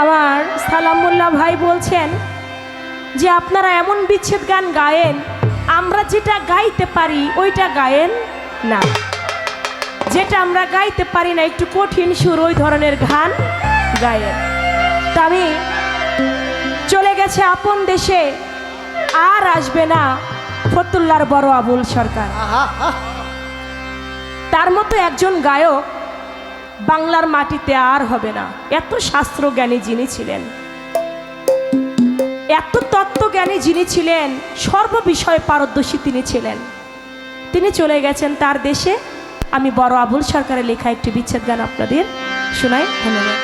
আমার সালামুল্লাহ ভাই বলছেন যে আপনারা এমন বিচ্ছেদ গান গায়েন, আমরা যেটা গাইতে পারি ওইটা গায়েন না, যেটা আমরা গাইতে পারি না একটু কঠিন সুর ওই ধরনের গান গায়েন। তা আমি চলে গেছে আপন দেশে, আর আসবে না ফতুল্লার বড় আবুল সরকার। তার মতো একজন গায়ক বাংলার মাটিতে আর হবে না। এত শাস্ত্রজ্ঞানী যিনি ছিলেন, এত তত্ত্বজ্ঞানী যিনি ছিলেন, সর্ববিষয়ে পারদর্শী তিনি ছিলেন, তিনি চলে গেছেন তার দেশে। আমি বড় আবুল সরকারের লেখা একটি বিচ্ছেদ গান আপনাদের শোনাই। ধন্যবাদ।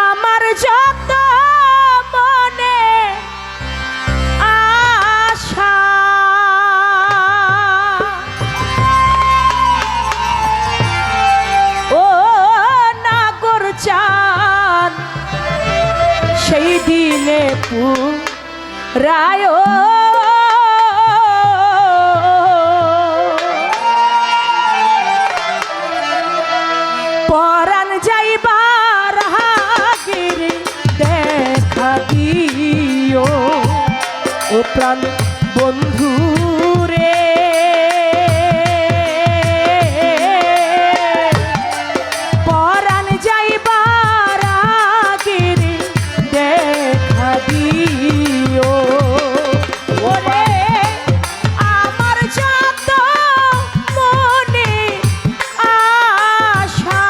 আমার যত মনে আশা, ও নাগর চাঁদ সেই দিনে পুরায় পরাণ যাইবার হাগির দেখা দিও ও প্রাণ বন্ধু রে, পরাণ যাইবার হাগির দেখা দিও। ওরে আমার যত মনে আশা,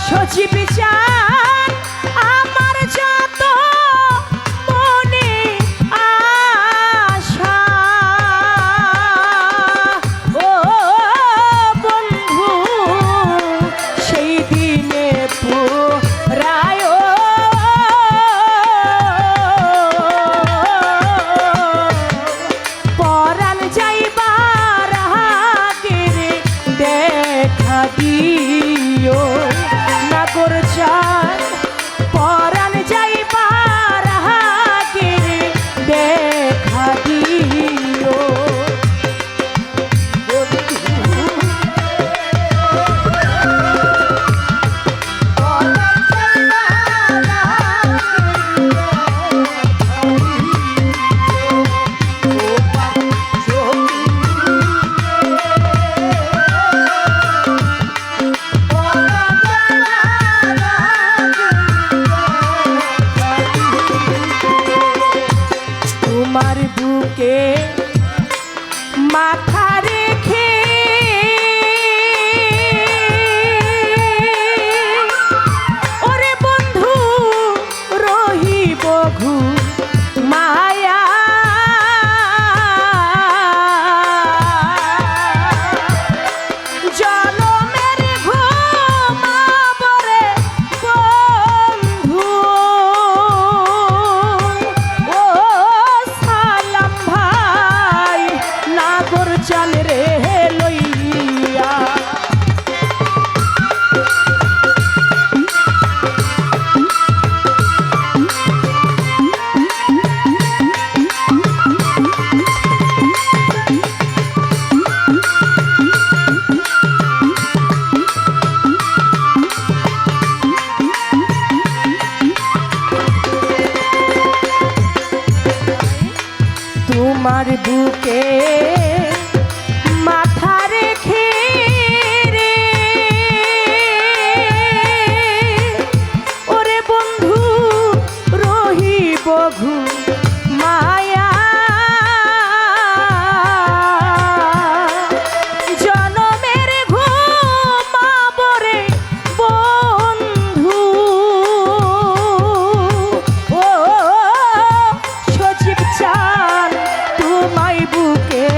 সজীব চান আমার যত মনে আশা, ও বন্ধু সেই দিনে পুরায় পরাণ যাইবার হাগির দেখা দিও নাগর চাঁদ, পরাণ যাইবার হাগির দেখা দিও। তোমার বুকে মাথা রেখে ওরে বন্ধু রহিব মায়া, জনমের ঘুমাবরে বন্ধু, ও সালাম ভাই নাগর চান রে লইয়া। তোমার বুকে মাথা রেখে রে ওরে বন্ধু রহিব মায়া, জনমের ঘুমাবরে বন্ধু, ও সজীব চান তোমায় বুকে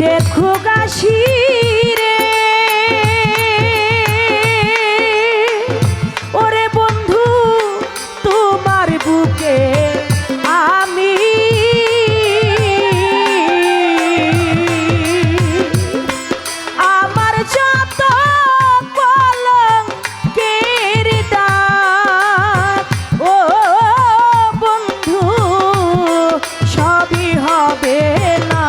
দেখো গাছি রে ওরে বন্ধু তোমার বুকে আমি আমার যত কলঙ্কের দাগ ও বন্ধু সবই হবে না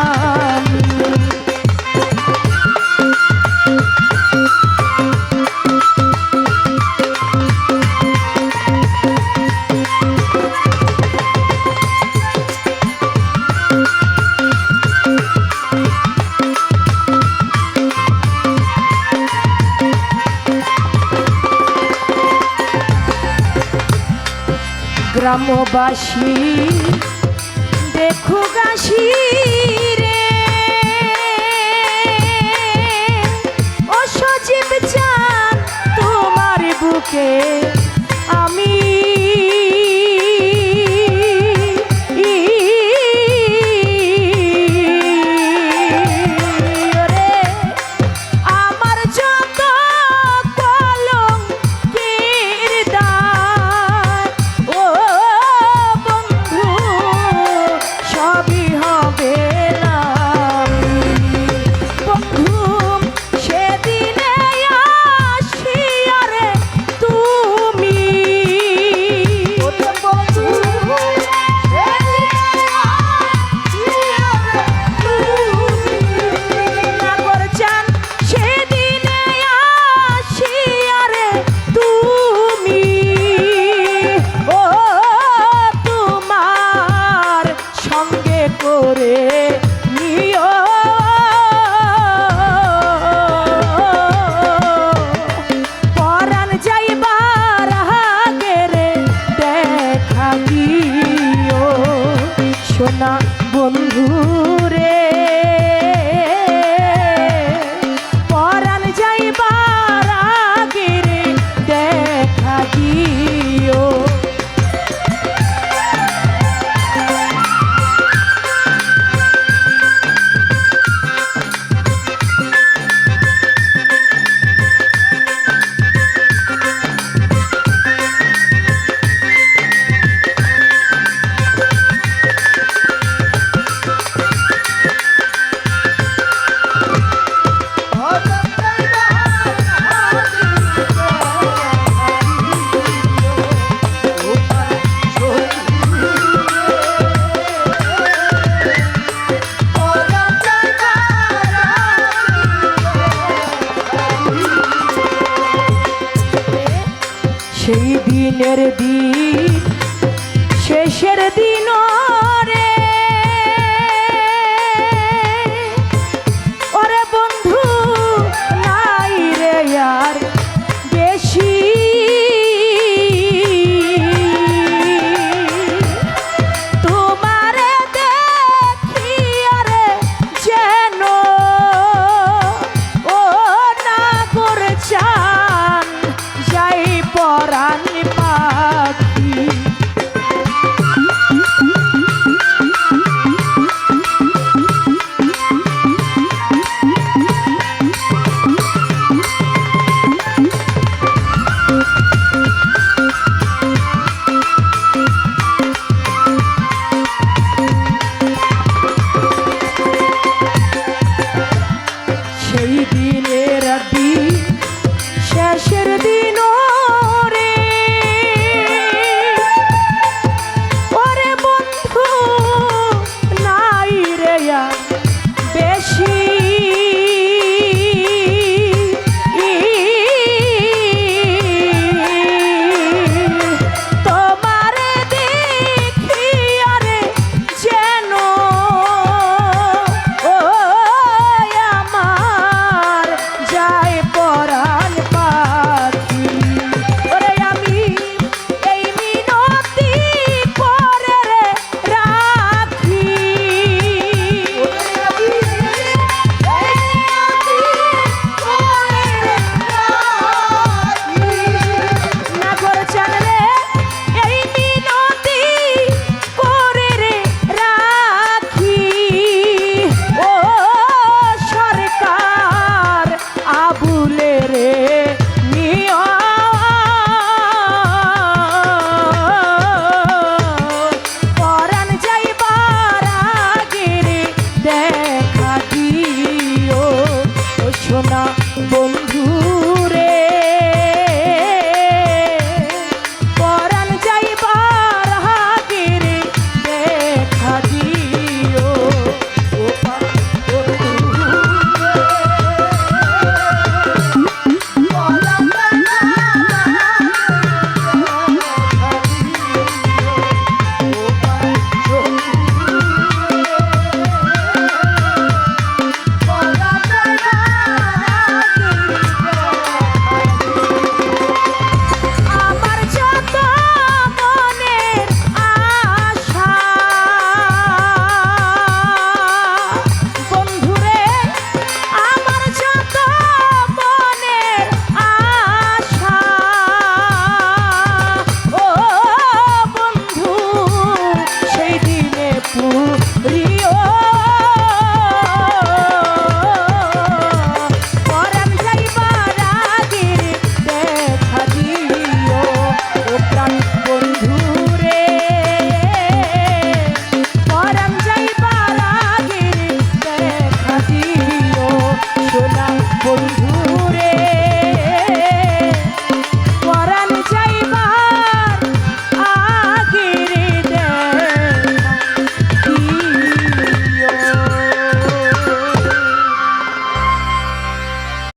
গ্রামবাসী দেখো গাছি রে ও সজীব চান তোমার বুকে আমি আমার যত কলঙ্কের দাগ ও বন্ধু সবই হবে না বন্ধু সেদিনে আসিয়া রে তুমি নাগর চান সেদিনে আসিয়া রে তুমি ও তোমার সঙ্গে করে নিও পরাণ যাইবার আগে রে দেখা দিও সোনা বন্ধু রে পরাণ যাইবার আগে রে দেখা দিও সেই দিনের দিন শেষের দিন